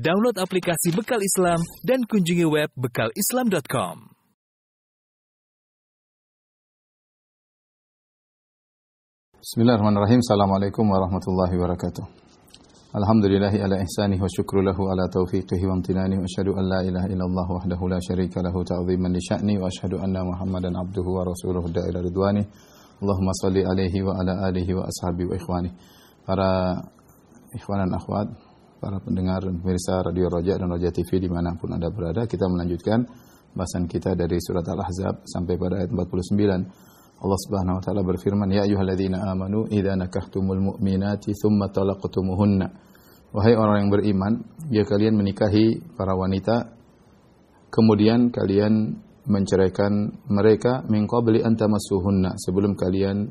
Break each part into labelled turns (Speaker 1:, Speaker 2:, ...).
Speaker 1: Download aplikasi Bekal Islam dan kunjungi web bekalislam.com.
Speaker 2: Bismillahirrahmanirrahim. Assalamualaikum warahmatullahi wabarakatuh. Alhamdulillahi ala ihsanihi wa syukru lahu ala taufiqihi wa amtinani wa asyhadu an la ilaha illallah wahdahu la syarika lahu ta'ziman li sya'ni wa asyhadu anna Muhammadan abduhu wa rasuluhu da'ila ridwani. Allahumma salli alaihi wa ala alihi wa ashabihi wa ikhwani. Para ikhwan dan akhwat, para pendengar dan pemirsa Radio Roja dan Roja TV dimanapun Anda berada, kita melanjutkan bahasan kita dari surat Al-Ahzab sampai pada ayat 49. Allah Subhanahu wa taala berfirman, "Ya ayyuhalladzina amanu idza nakahtumul mu'minati tsumma talaqtumuhunna." Wahai orang yang beriman, jika kalian menikahi para wanita kemudian kalian menceraikan mereka min qabli an tamassuhunna, sebelum kalian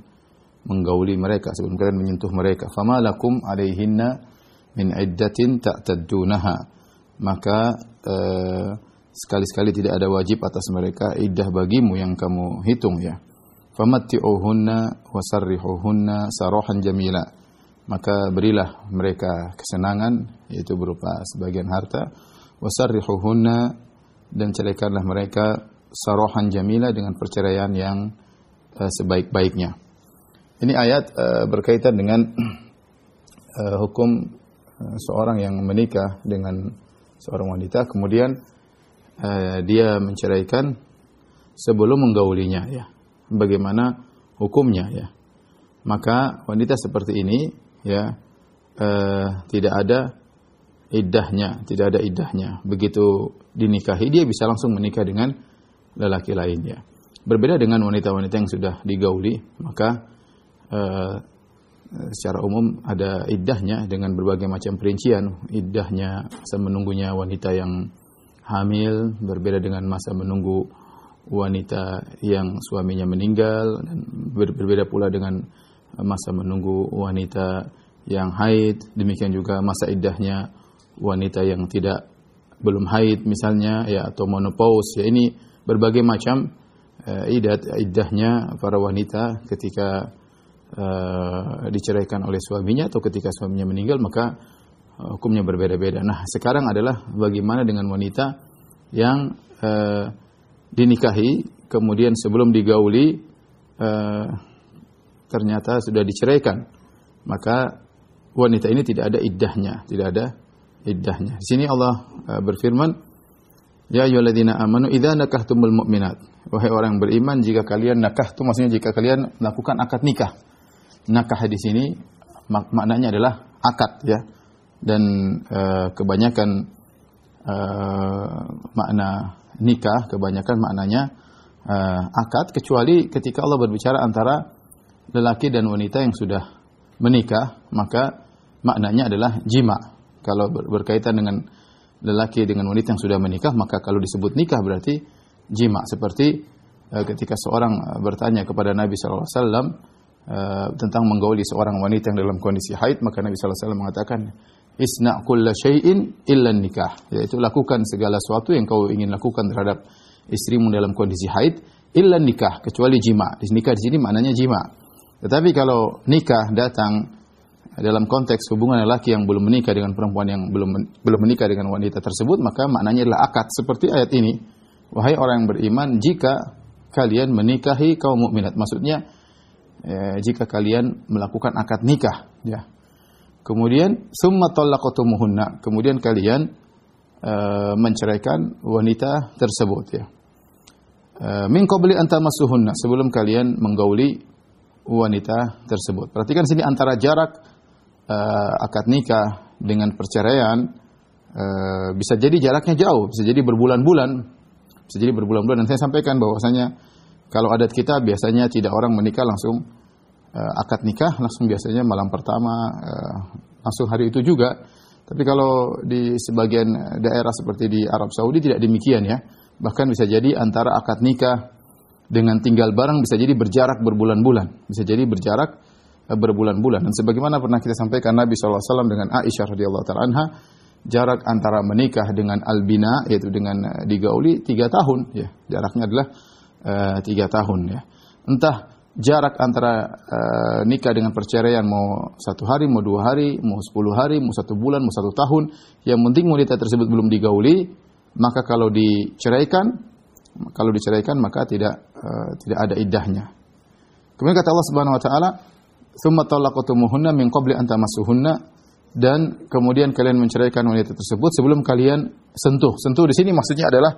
Speaker 2: menggauli mereka, sebelum kalian menyentuh mereka. Fama lakum alaihinna min iddatin ta'taddunaha. Maka sekali-sekali tidak ada wajib atas mereka iddah bagimu yang kamu hitung, ya. Famatti'uhunna wasarrihuhunna sarahan jamila. Maka berilah mereka kesenangan, yaitu berupa sebagian harta. Wasarrihuhunna, dan ceraikanlah mereka sarahan jamila, dengan perceraian yang sebaik-baiknya. Ini ayat berkaitan dengan hukum seorang yang menikah dengan seorang wanita, kemudian dia menceraikan sebelum menggaulinya, ya. Bagaimana hukumnya, ya? Maka wanita seperti ini, ya, tidak ada iddahnya. Begitu dinikahi, dia bisa langsung menikah dengan lelaki lainnya. Berbeda dengan wanita-wanita yang sudah digauli, maka secara umum ada iddahnya dengan berbagai macam perincian. Iddahnya masa menunggunya wanita yang hamil, berbeda dengan masa menunggu wanita yang suaminya meninggal, dan berbeda pula dengan masa menunggu wanita yang haid. Demikian juga masa iddahnya wanita yang belum haid misalnya, ya, atau menopause, ya. Ini berbagai macam iddahnya para wanita ketika diceraikan oleh suaminya atau ketika suaminya meninggal, maka hukumnya berbeda-beda. Nah, sekarang adalah bagaimana dengan wanita yang dinikahi kemudian sebelum digauli ternyata sudah diceraikan. Maka wanita ini tidak ada iddahnya. Di sini Allah berfirman, "Ya ayyuhalladzina amanu idza nakahtumul mu'minat." Wahai orang yang beriman, jika kalian nakahtum, maksudnya jika kalian melakukan akad nikah. Nakah di sini maknanya adalah akad, ya. Dan kebanyakan makna nikah, kebanyakan maknanya akad, kecuali ketika Allah berbicara antara lelaki dan wanita yang sudah menikah, maka maknanya adalah jima. Kalau berkaitan dengan lelaki dengan wanita yang sudah menikah, maka kalau disebut nikah berarti jima. Seperti ketika seorang bertanya kepada Nabi SAW tentang menggauli seorang wanita yang dalam kondisi haid, maka Nabi SAW mengatakan, "Isna' kulla syai'in illa nikah." Yaitu lakukan segala sesuatu yang kau ingin lakukan terhadap istrimu dalam kondisi haid, illa nikah, kecuali jima. Nikah di sini maknanya jima. Tetapi kalau nikah datang dalam konteks hubungan lelaki yang belum menikah dengan perempuan yang belum menikah dengan wanita tersebut, maka maknanya adalah akad. Seperti ayat ini, "Wahai orang yang beriman, jika kalian menikahi kaum mukminat." Maksudnya jika kalian melakukan akad nikah, ya. Kemudian summa talaqtumuhunna, kemudian kalian menceraikan wanita tersebut, ya. Min qabli an tamassuhunna, sebelum kalian menggauli wanita tersebut. Perhatikan sini antara jarak akad nikah dengan perceraian, bisa jadi jaraknya jauh, bisa jadi berbulan-bulan. Dan saya sampaikan bahwasanya kalau adat kita biasanya tidak orang menikah langsung akad nikah langsung, biasanya malam pertama langsung hari itu juga. Tapi kalau di sebagian daerah seperti di Arab Saudi tidak demikian, ya. Bahkan bisa jadi antara akad nikah dengan tinggal bareng bisa jadi berjarak berbulan-bulan. Dan sebagaimana pernah kita sampaikan, Nabi SAW dengan Aisyah radhiyallahu ta'ala anha, jarak antara menikah dengan albina, yaitu dengan digauli, 3 tahun, ya. Jaraknya adalah 3 tahun, ya. Entah jarak antara nikah dengan perceraian mau 1 hari, mau 2 hari, mau 10 hari, mau 1 bulan, mau 1 tahun, yang penting wanita tersebut belum digauli, maka kalau diceraikan maka tidak ada iddahnya. Kemudian kata Allah Subhanahu wa taala, "Tsumma talaqtumuhunna min qabli an tamassuhunna," dan kemudian kalian menceraikan wanita tersebut sebelum kalian sentuh. Sentuh di sini maksudnya adalah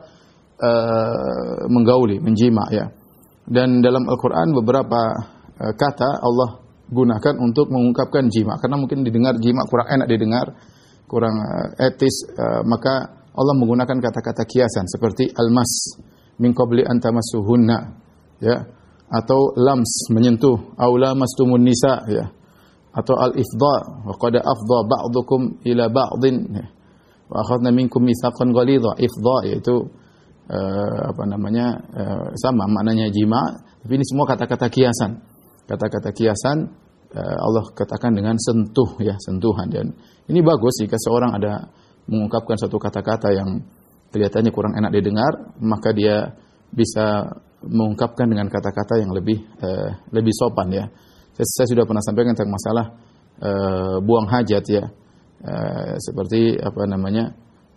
Speaker 2: menggauli, menjima ya. Dan dalam Al-Qur'an beberapa kata Allah gunakan untuk mengungkapkan jima, karena mungkin didengar jima kurang enak didengar, kurang etis, maka Allah menggunakan kata-kata kiasan seperti almas, min qabli an tamassuhunna ya, atau lams, menyentuh, au lamastumun nisa ya, atau al-ifdha, wa qad afdha ba'dukum ila ba'din ya, wa akhadna minkum mitsaqan ghalidha. Ifdha yaitu sama maknanya jima, tapi ini semua kata-kata kiasan. Kata-kata kiasan Allah katakan dengan sentuh ya, sentuhan. Dan ini bagus jika seorang ada mengungkapkan satu kata-kata yang kelihatannya kurang enak didengar, maka dia bisa mengungkapkan dengan kata-kata yang lebih sopan ya. Saya sudah pernah sampaikan tentang masalah buang hajat ya. Seperti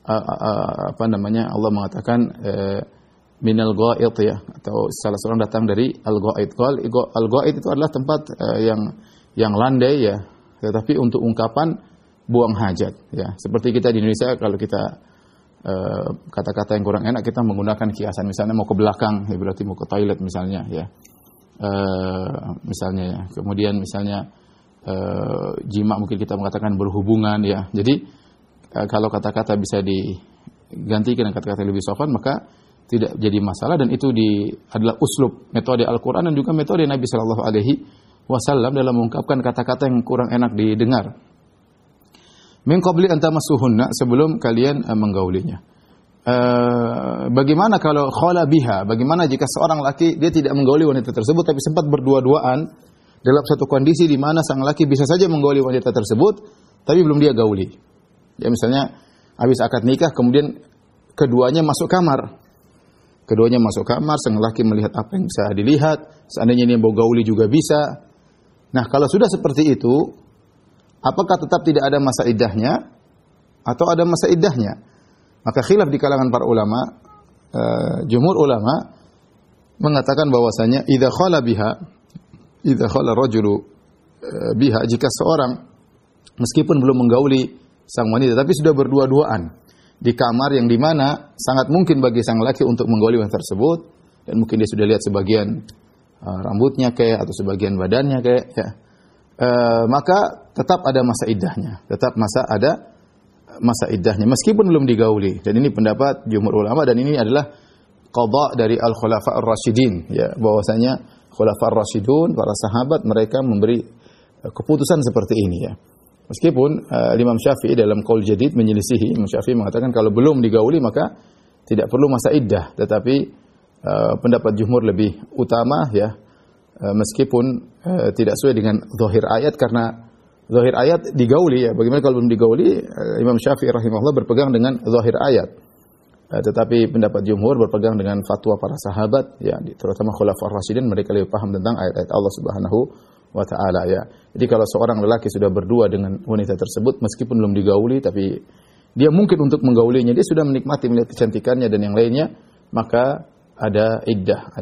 Speaker 2: Allah mengatakan minal ghaid ya, atau salah seorang datang dari al-ghaid. Al-ghaid itu adalah tempat yang landai ya, tetapi untuk ungkapan buang hajat ya. Seperti kita di Indonesia, kalau kita kata-kata yang kurang enak kita menggunakan kiasan, misalnya mau ke belakang ya berarti mau ke toilet misalnya ya. Misalnya ya. Kemudian misalnya jima mungkin kita mengatakan berhubungan ya. Jadi kalau kata-kata bisa digantikan dengan kata-kata lebih sopan, maka tidak jadi masalah, dan itu adalah uslub, metode Al-Qur'an dan juga metode Nabi sallallahu alaihi wasallam dalam mengungkapkan kata-kata yang kurang enak didengar. Min qabli an tamassuhunna, sebelum kalian menggaulinya. Bagaimana kalau khala biha? Bagaimana jika seorang laki dia tidak menggauli wanita tersebut tapi sempat berdua-duaan dalam satu kondisi di mana sang laki bisa saja menggauli wanita tersebut tapi belum dia gauli? Ya misalnya habis akad nikah kemudian keduanya masuk kamar. Keduanya masuk kamar, sang laki melihat apa yang bisa dilihat, seandainya dia mau gauli juga bisa. Nah, kalau sudah seperti itu, apakah tetap tidak ada masa iddahnya atau ada masa iddahnya? Maka khilaf di kalangan para ulama, jumhur ulama mengatakan bahwasanya idza khala rajulu biha, jika seorang meskipun belum menggauli sang wanita tapi sudah berdua-duaan di kamar yang dimana sangat mungkin bagi sang laki untuk menggauli wanita tersebut, dan mungkin dia sudah lihat sebagian rambutnya kayak atau sebagian badannya kayak ya, maka tetap ada masa iddahnya, masa iddahnya meskipun belum digauli. Dan ini pendapat jumhur ulama, dan ini adalah qada dari al-khulafa ar-rasyidin ya, bahwasanya khulafa ar-rasyidun, para sahabat, mereka memberi keputusan seperti ini ya. Meskipun Imam Syafi'i dalam qaul jadid menyelisihi, Imam Syafi'i mengatakan kalau belum digauli maka tidak perlu masa iddah, tetapi pendapat jumhur lebih utama ya, meskipun tidak sesuai dengan zahir ayat, karena zahir ayat digauli ya. Bagaimana kalau belum digauli? Imam Syafi'i rahimahullah berpegang dengan zahir ayat, tetapi pendapat jumhur berpegang dengan fatwa para sahabat ya, terutama khulafaur rasyidin, mereka lebih paham tentang ayat-ayat Allah Subhanahu wa ta'ala ya. Jadi kalau seorang lelaki sudah berdua dengan wanita tersebut meskipun belum digauli, tapi dia mungkin untuk menggaulinya, dia sudah menikmati melihat kecantikannya dan yang lainnya, maka ada iddah.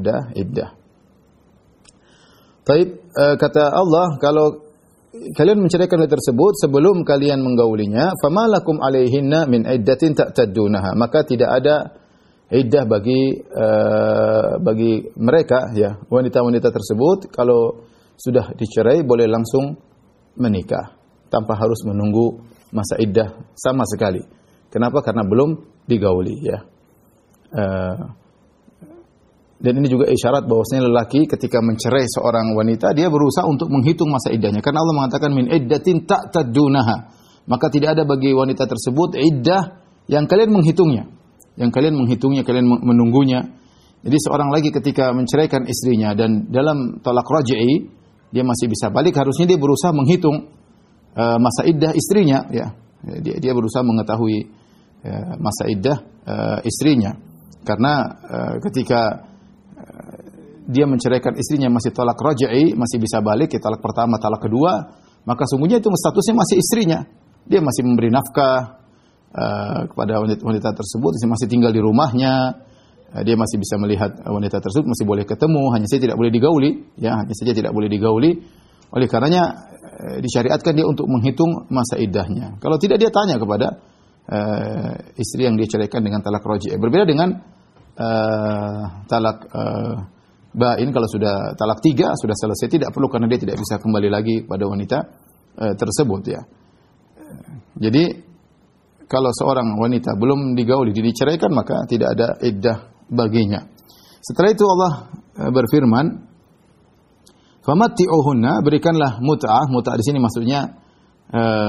Speaker 2: Taib, kata Allah, kalau kalian menceraikan wanita tersebut sebelum kalian menggaulinya, famalakum alaihinna min iddatin ta'taddunaha, maka tidak ada iddah bagi mereka ya, wanita-wanita tersebut kalau sudah dicerai boleh langsung menikah tanpa harus menunggu masa iddah sama sekali. Kenapa? Karena belum digauli ya. Dan ini juga isyarat bahwasanya lelaki ketika mencerai seorang wanita, dia berusaha untuk menghitung masa iddahnya. Karena Allah mengatakan min iddatin ta'taddunaha, maka tidak ada bagi wanita tersebut iddah yang kalian menghitungnya, kalian menunggunya. Jadi seorang lagi ketika menceraikan istrinya dan dalam talak raj'i dia masih bisa balik, harusnya dia berusaha menghitung masa iddah istrinya ya. Dia berusaha mengetahui masa iddah istrinya, karena ketika dia menceraikan istrinya masih talak raj'i, masih bisa balik, ya talak pertama, talak kedua, maka sungguhnya itu statusnya masih istrinya. Dia masih memberi nafkah kepada wanita tersebut, masih tinggal di rumahnya, dia masih bisa melihat wanita tersebut, masih boleh ketemu, hanya saja tidak boleh digauli, ya, hanya saja tidak boleh digauli. Oleh karenanya disyariatkan dia untuk menghitung masa iddahnya. Kalau tidak, dia tanya kepada istri yang dia ceraikan dengan talak raj'i. Berbeda dengan talak bain, kalau sudah talak 3 sudah selesai, tidak perlu karena dia tidak bisa kembali lagi pada wanita tersebut, ya. Jadi kalau seorang wanita belum digauli, diceraikan, maka tidak ada iddah baginya. Setelah itu Allah berfirman, "Famatti'uhunna", berikanlah mut'ah. Mut'ah di sini maksudnya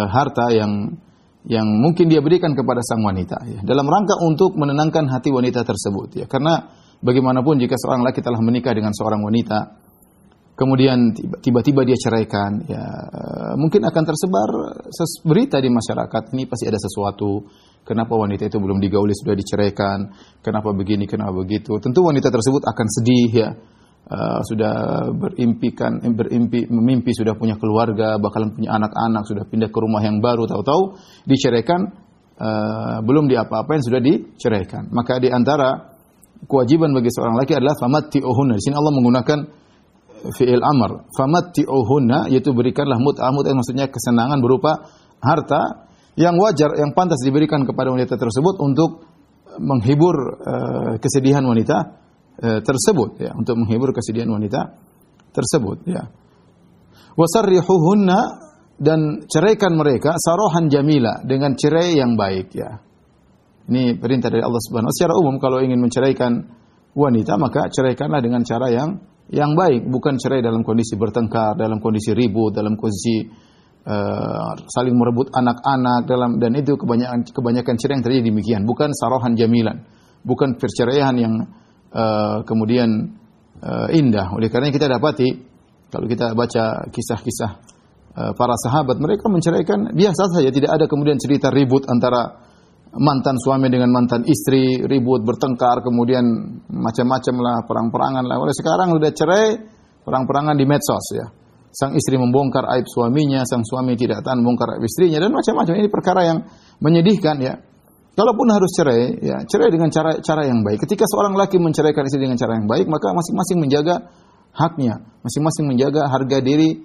Speaker 2: harta yang mungkin dia berikan kepada sang wanita, ya, dalam rangka untuk menenangkan hati wanita tersebut, ya. Karena bagaimanapun jika seorang laki telah menikah dengan seorang wanita, kemudian tiba-tiba dia ceraikan, ya, mungkin akan tersebar berita di masyarakat, ini pasti ada sesuatu. Kenapa wanita itu belum digauli sudah diceraikan? Kenapa begini? Kenapa begitu? Tentu wanita tersebut akan sedih, ya. Sudah memimpi sudah punya keluarga, bakalan punya anak-anak, sudah pindah ke rumah yang baru, tahu-tahu diceraikan, belum diapa-apain sudah diceraikan. Maka di antara kewajiban bagi seorang laki adalah famatti'uhunna. Di sini Allah menggunakan fi'il amr, famatti'uhunna, yaitu berikanlah mut'ah. Mut'ah maksudnya kesenangan berupa harta yang wajar, yang pantas diberikan kepada wanita tersebut untuk menghibur kesedihan wanita tersebut, ya, untuk menghibur kesedihan wanita tersebut, ya. Wasarrihuhunna, dan ceraikan mereka sarahan jamila, dengan cerai yang baik, ya. Ini perintah dari Allah Subhanahu wa taala. Secara umum kalau ingin menceraikan wanita, maka ceraikanlah dengan cara yang baik, bukan cerai dalam kondisi bertengkar, dalam kondisi ribut, dalam kondisi saling merebut anak-anak, dan itu kebanyakan cerai yang terjadi demikian, bukan sarahan jamilan, bukan perceraian yang kemudian indah. Oleh karena kita dapati, kalau kita baca kisah-kisah para sahabat, mereka menceraikan biasa saja, tidak ada kemudian cerita ribut antara mantan suami dengan mantan istri, ribut, bertengkar, kemudian macam-macam lah, perang-perangan lah. Oleh sekarang sudah cerai, perang-perangan di medsos, ya. Sang istri membongkar aib suaminya, sang suami tidak tahan membongkar aib istrinya, dan macam-macam. Ini perkara yang menyedihkan, ya. Kalaupun harus cerai, ya, cerai dengan cara yang baik. Ketika seorang laki menceraikan istri dengan cara yang baik, maka masing-masing menjaga haknya, masing-masing menjaga harga diri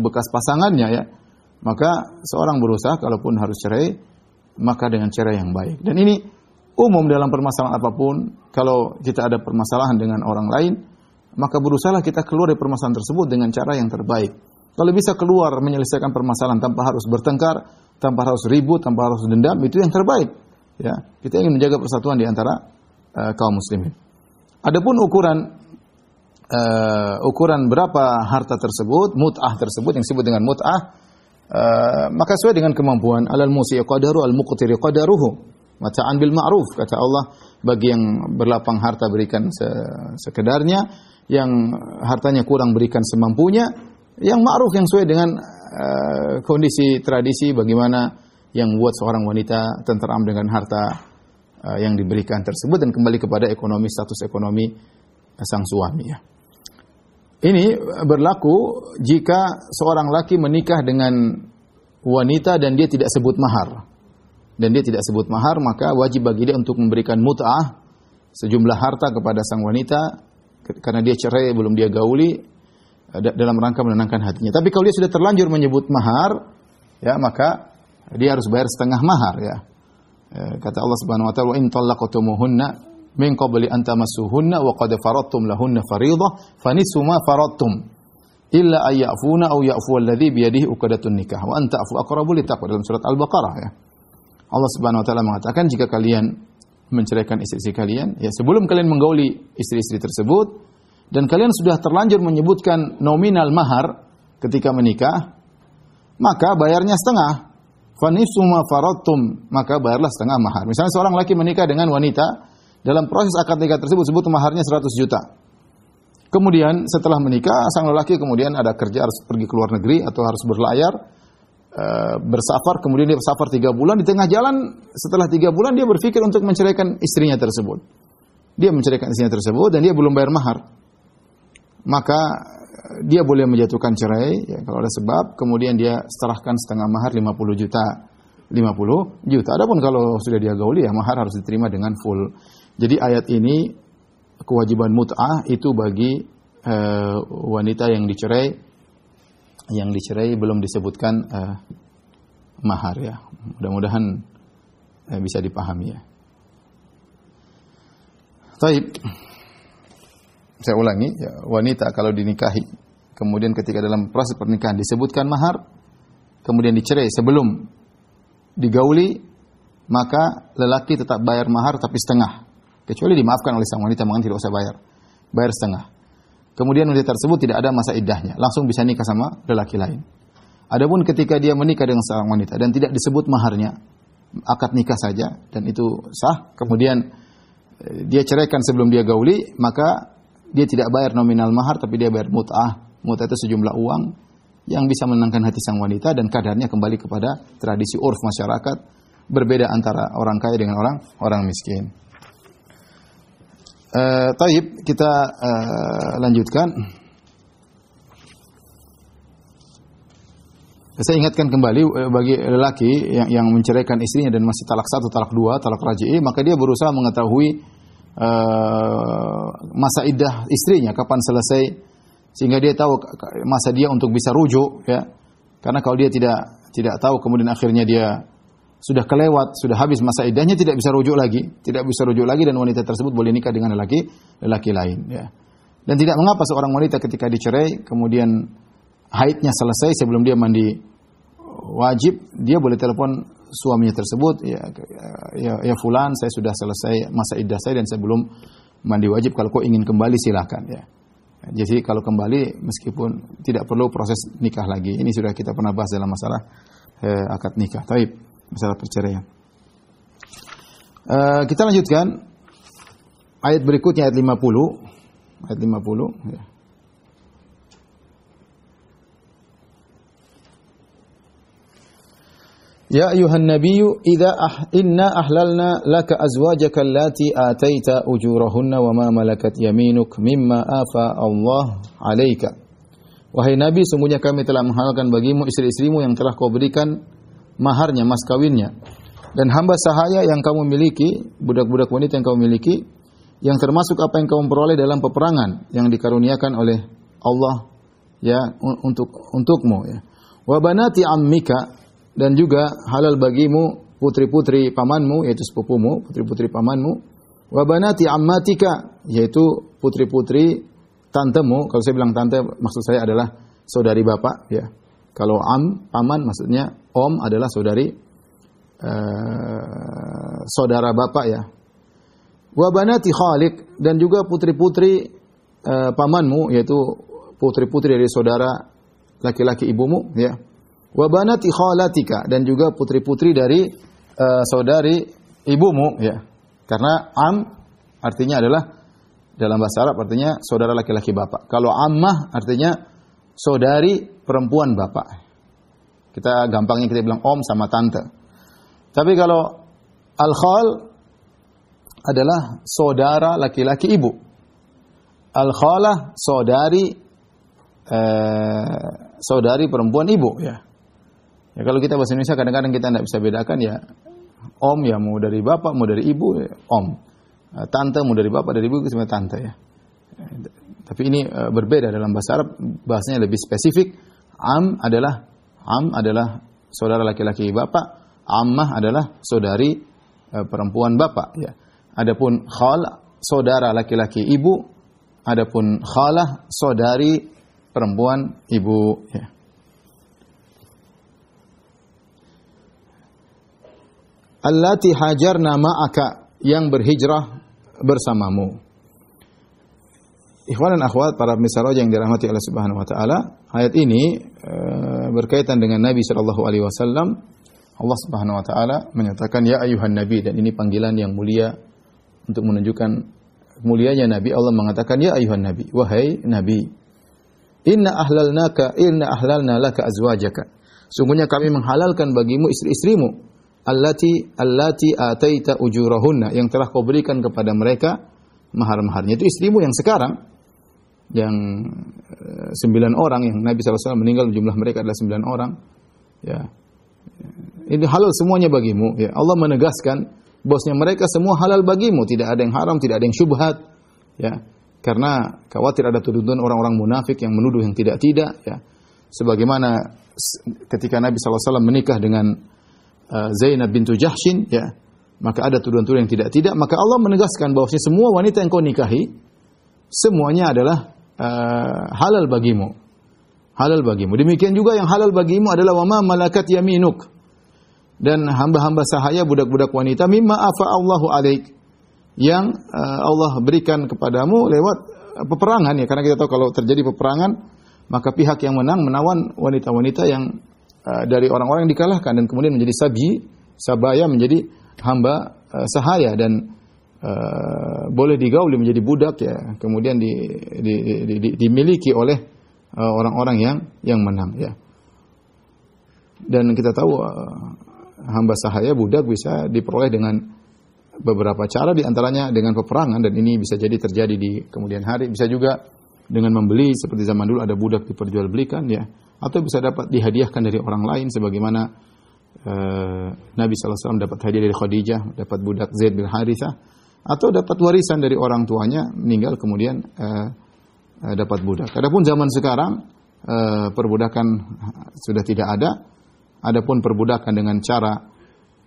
Speaker 2: bekas pasangannya, ya. Maka seorang berusaha kalaupun harus cerai, maka dengan cara yang baik. Dan ini umum dalam permasalahan apapun. Kalau kita ada permasalahan dengan orang lain, maka berusahalah kita keluar dari permasalahan tersebut dengan cara yang terbaik. Kalau bisa keluar menyelesaikan permasalahan tanpa harus bertengkar, tanpa harus ribut, tanpa harus dendam, itu yang terbaik, ya. Kita ingin menjaga persatuan di antara kaum muslimin. Adapun ukuran berapa harta tersebut, mut'ah tersebut yang disebut dengan mut'ah, maka sesuai dengan kemampuan. Alal musi'i qadaru, al muqtiri qadaruhu, mata'an bil ma'ruf, kata Allah. Bagi yang berlapang harta berikan sekedarnya, yang hartanya kurang berikan semampunya, yang ma'ruf, yang sesuai dengan kondisi tradisi, bagaimana yang membuat seorang wanita tenteram dengan harta yang diberikan tersebut, dan kembali kepada status ekonomi sang suami, ya. Ini berlaku jika seorang laki menikah dengan wanita dan dia tidak sebut mahar. Maka wajib bagi dia untuk memberikan mut'ah, sejumlah harta kepada sang wanita, karena dia cerai, belum dia gauli, dalam rangka menenangkan hatinya. Tapi kalau dia sudah terlanjur menyebut mahar, ya, maka dia harus bayar setengah mahar, ya. Kata Allah Subhanahu wa taala, "In talaqtumuhunna min qabli an tamassuhunna wa qad faradtum lahunna fariidah fanisfu ma faradtum illa ay ya'funa aw ya'fu alladhi bi yadihi uqdatun nikah wa an ta'fu aqrabu littaqwa", dalam surat Al-Baqarah, ya. Allah Subhanahu wa taala mengatakan, jika kalian menceraikan istri-istri kalian, ya, sebelum kalian menggauli istri-istri tersebut, dan kalian sudah terlanjur menyebutkan nominal mahar ketika menikah, maka bayarnya setengah. Fanisfu ma faradtum, maka bayarlah setengah mahar. Misalnya seorang laki menikah dengan wanita, dalam proses akad nikah tersebut sebut maharnya 100 juta. Kemudian setelah menikah, sang lelaki kemudian ada kerja, harus pergi ke luar negeri atau harus berlayar, bersafar, kemudian dia bersafar 3 bulan, di tengah jalan setelah 3 bulan dia berpikir untuk menceraikan istrinya tersebut. dia menceraikan istrinya tersebut dan dia belum bayar mahar, maka dia boleh menjatuhkan cerai ya, kalau ada sebab, kemudian dia serahkan setengah mahar 50 juta. 50 juta. Adapun kalau sudah dia gauli ya mahar harus diterima dengan full. Jadi ayat ini kewajiban mut'ah itu bagi wanita yang dicerai belum disebutkan mahar ya. Mudah-mudahan bisa dipahami ya. Baik. Saya ulangi, ya, wanita kalau dinikahi, kemudian ketika dalam proses pernikahan disebutkan mahar, kemudian dicerai sebelum digauli, maka lelaki tetap bayar mahar tapi setengah. Kecuali dimaafkan oleh sang wanita, maka tidak usah bayar setengah. Kemudian wanita tersebut tidak ada masa iddahnya, langsung bisa nikah sama lelaki lain. Adapun ketika dia menikah dengan seorang wanita dan tidak disebut maharnya, akad nikah saja dan itu sah, kemudian dia ceraikan sebelum dia gauli, maka dia tidak bayar nominal mahar tapi dia bayar mut'ah. Mut'ah itu sejumlah uang yang bisa menenangkan hati sang wanita dan kadarnya kembali kepada tradisi urf masyarakat, berbeda antara orang kaya dengan orang miskin. Taib, kita lanjutkan. Saya ingatkan kembali bagi lelaki yang menceraikan istrinya dan masih talak 1, talak 2, talak raj'i, maka dia berusaha mengetahui masa iddah istrinya kapan selesai, sehingga dia tahu masa dia untuk bisa rujuk ya. Karena kalau dia tidak tahu, kemudian akhirnya dia sudah kelewat, sudah habis masa iddahnya, tidak bisa rujuk lagi dan wanita tersebut boleh nikah dengan lelaki lain ya. Dan tidak mengapa seorang wanita ketika dicerai kemudian haidnya selesai sebelum dia mandi wajib, dia boleh telepon suaminya tersebut, ya fulan, saya sudah selesai masa iddah saya dan saya belum mandi wajib, kalau kau ingin kembali silakan ya. Jadi kalau kembali meskipun tidak perlu proses nikah lagi. Ini sudah kita pernah bahas dalam masalah akad nikah. Taib, masalah perceraian. Kita lanjutkan ayat berikutnya, ayat 50. Ayat 50 ya. Ya ayuhan nabiyyu inna ahlalna laka azwajaka allati ataita ujurahunna wa ma malakat yaminuk mimma afa Allah 'alaika. Wahai Nabi, sungguhnya kami telah menghalalkan bagimu istri-istrimu yang telah kau berikan maharnya, mas kawinnya, dan hamba sahaya yang kamu miliki, budak-budak wanita yang kamu miliki, yang termasuk apa yang kamu peroleh dalam peperangan yang dikaruniakan oleh Allah ya untukmu ya. Wa banati ammika, dan juga halal bagimu putri-putri pamanmu, yaitu sepupumu, putri-putri pamanmu. Wa banati ammatika, yaitu putri-putri tantemu. Kalau saya bilang tante, maksud saya adalah saudari bapak ya. Kalau paman maksudnya om adalah saudara bapak ya. Wa banati khalik, dan juga putri-putri pamanmu, yaitu putri-putri dari saudara laki-laki ibumu ya. Wa banati khalatika, dan juga putri-putri dari saudari ibumu ya. Karena artinya adalah dalam bahasa Arab artinya saudara laki-laki bapak. Kalau ammah artinya saudari perempuan bapak. Kita gampangnya kita bilang om sama tante. Tapi kalau al-khal adalah saudara laki-laki ibu. Al-khalah saudari perempuan ibu ya. Ya kalau kita bahasa Indonesia kadang-kadang kita tidak bisa bedakan ya. Om ya mau dari bapak, mau dari ibu ya, om. Tante mau dari bapak, dari ibu itu sebenarnya tante ya. Tapi ini berbeda dalam bahasa Arab, bahasanya lebih spesifik. Am adalah saudara laki-laki bapak, ammah adalah saudari perempuan bapak ya. Adapun khal saudara laki-laki ibu, adapun khalah saudari perempuan ibu ya. Allati hajarna ma'aka, yang berhijrah bersamamu. Ikhwan dan akhwat, para pemirsa roja yang dirahmati Allah Subhanahu wa taala, ayat ini berkaitan dengan Nabi sallallahu alaihi wasallam. Allah Subhanahu wa taala menyatakan ya ayuhan nabi, dan ini panggilan yang mulia untuk menunjukkan mulianya Nabi. Allah mengatakan ya ayuhan nabi, wahai Nabi. Inna ahlalna laka azwajaka. Sungguhnya kami menghalalkan bagimu istri-istrimu. Allati ataita ujurahunna, yang telah kau berikan kepada mereka mahar-maharnya. Itu istrimu yang sekarang, yang 9 orang yang Nabi SAW meninggal, jumlah mereka adalah 9 orang. Ya, ini halal semuanya bagimu. Ya, Allah menegaskan bahwasanya mereka semua halal bagimu, tidak ada yang haram, tidak ada yang syubhat. Ya, karena khawatir ada tuduhan orang-orang munafik yang menuduh yang tidak-tidak. Ya, sebagaimana ketika Nabi SAW menikah dengan Zainab bintu Jahshin, ya, maka ada tuduhan-tuduhan yang tidak-tidak. Maka Allah menegaskan bahwasanya semua wanita yang kau nikahi semuanya adalah halal bagimu. Halal bagimu. Demikian juga yang halal bagimu adalah wa ma malakat yaminuk. Dan hamba-hamba sahaya, budak-budak wanita, mimma afa Allahu alaik, yang Allah berikan kepadamu lewat peperangan, ya, karena kita tahu kalau terjadi peperangan maka pihak yang menang menawan wanita-wanita yang dari orang-orang yang dikalahkan dan kemudian menjadi sabaya menjadi hamba sahaya dan boleh digauli menjadi budak, ya, kemudian dimiliki oleh orang-orang yang menang, ya. Dan kita tahu hamba sahaya, budak bisa diperoleh dengan beberapa cara, di antaranya dengan peperangan, dan ini bisa jadi terjadi di kemudian hari. Bisa juga dengan membeli, seperti zaman dulu ada budak diperjualbelikan, ya, atau bisa dapat dihadiahkan dari orang lain, sebagaimana Nabi SAW dapat hadiah dari Khadijah, dapat budak Zaid bin Harithah, atau dapat warisan dari orang tuanya meninggal kemudian dapat budak. Adapun zaman sekarang perbudakan sudah tidak ada. Adapun perbudakan dengan cara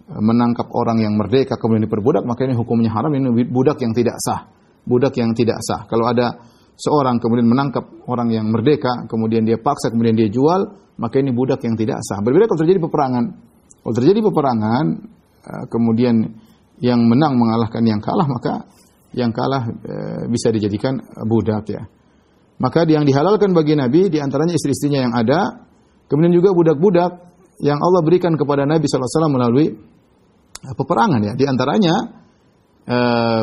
Speaker 2: menangkap orang yang merdeka kemudian diperbudak, maka ini hukumnya haram. Ini budak yang tidak sah. Budak yang tidak sah. Kalau ada seorang kemudian menangkap orang yang merdeka, kemudian dia paksa, kemudian dia jual, maka ini budak yang tidak sah. Berbeda kalau terjadi peperangan. Kalau terjadi peperangan, kemudian yang menang mengalahkan yang kalah, maka yang kalah bisa dijadikan budak, ya. Maka yang dihalalkan bagi Nabi diantaranya istri-istrinya yang ada, kemudian juga budak-budak yang Allah berikan kepada Nabi SAW melalui peperangan, ya. Di antaranya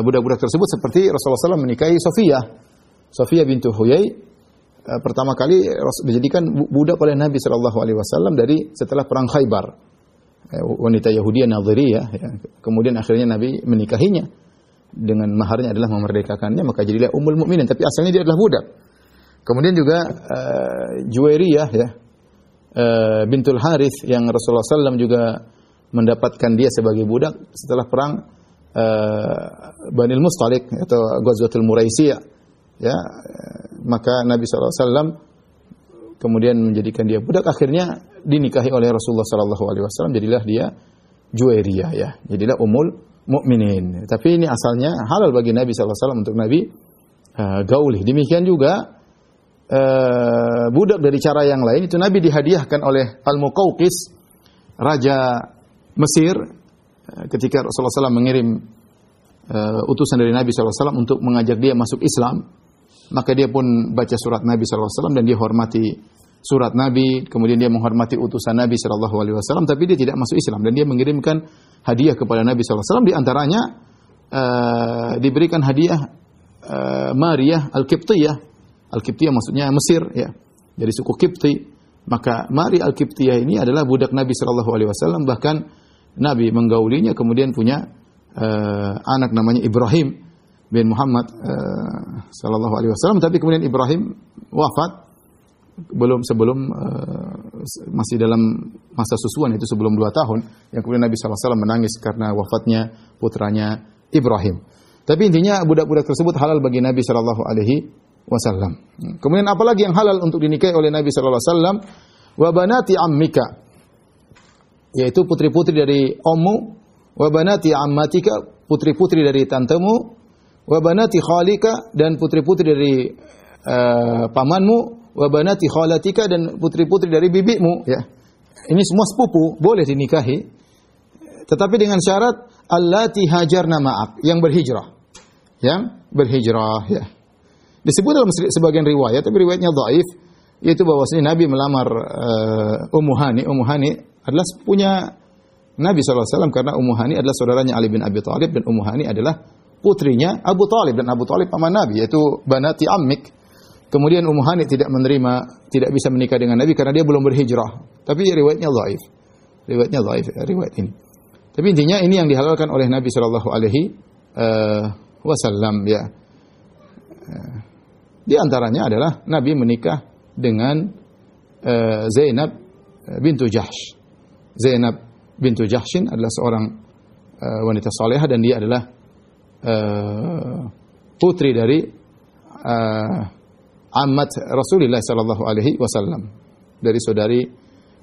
Speaker 2: budak-budak tersebut seperti Rasulullah SAW menikahi Sofia bintu Huyai, pertama kali dijadikan budak oleh Nabi SAW dari setelah perang Khaybar, wanita Yahudi Nadhiriyah, ya. Kemudian akhirnya Nabi menikahinya dengan maharnya adalah memerdekakannya, maka jadilah Ummul Mukminin, tapi asalnya dia adalah budak. Kemudian juga Juwairiyah, ya, bintul Harith, yang Rasulullah SAW juga mendapatkan dia sebagai budak setelah perang Banil Mustalik atau Ghazwatul Muraisiyah, ya. Maka Nabi SAW kemudian menjadikan dia budak, akhirnya dinikahi oleh Rasulullah SAW, jadilah dia Juwairiyah, ya, jadilah Ummul Mukminin. Tapi ini asalnya halal bagi Nabi SAW untuk Nabi gauli. Demikian juga budak dari cara yang lain itu Nabi dihadiahkan oleh Al-Muqawqis, raja Mesir, ketika Rasulullah SAW mengirim utusan dari Nabi SAW untuk mengajak dia masuk Islam, maka dia pun baca surat Nabi SAW dan dia hormati surat Nabi, kemudian dia menghormati utusan Nabi SAW, tapi dia tidak masuk Islam, dan dia mengirimkan hadiah kepada Nabi SAW. Di antaranya diberikan hadiah Mariyah Al-Qibtiyah. Al-Qibtiyah maksudnya Mesir, ya, dari suku Qibti. Maka Mariyah Al-Qibtiyah ini adalah budak Nabi SAW, bahkan Nabi menggaulinya, kemudian punya anak namanya Ibrahim bin Muhammad SAW. Tapi kemudian Ibrahim wafat sebelum masih dalam masa susuan, itu sebelum 2 tahun, yang kemudian Nabi SAW menangis karena wafatnya putranya Ibrahim. Tapi intinya budak-budak tersebut halal bagi Nabi SAW. Kemudian apalagi yang halal untuk dinikahi oleh Nabi SAW? Wa banati ammika, yaitu putri-putri dari ommu, wa banati ammatika, putri-putri dari tantemu, wa banati khalika, dan putri-putri dari pamanmu, wa banati khalatika, dan putri-putri dari bibimu, ya. Ini semua sepupu, boleh dinikahi, tetapi dengan syarat allati hajarna ma'ak, yang berhijrah. Ya. Disebut dalam sebagian riwayat, tapi riwayatnya dhaif, yaitu bahwasanya Nabi melamar Ummu Hani. Ummu Hani adalah sepupunya Nabi SAW, karena Ummu Hani adalah saudaranya Ali bin Abi Thalib, dan Ummu Hani adalah putrinya Abu Thalib, dan Abu Thalib paman Nabi, yaitu banati ammik. Kemudian Ummu Hani tidak bisa menikah dengan Nabi karena dia belum berhijrah. Tapi riwayatnya dhaif. Riwayat ini. Tapi intinya ini yang dihalalkan oleh Nabi SAW, ya. Di antaranya adalah Nabi menikah dengan Zainab bintu Jahsh. Zainab bintu Jahshin adalah seorang wanita salehah dan dia adalah putri dari ammat Rasulullah sallallahu alaihi wasallam, dari saudari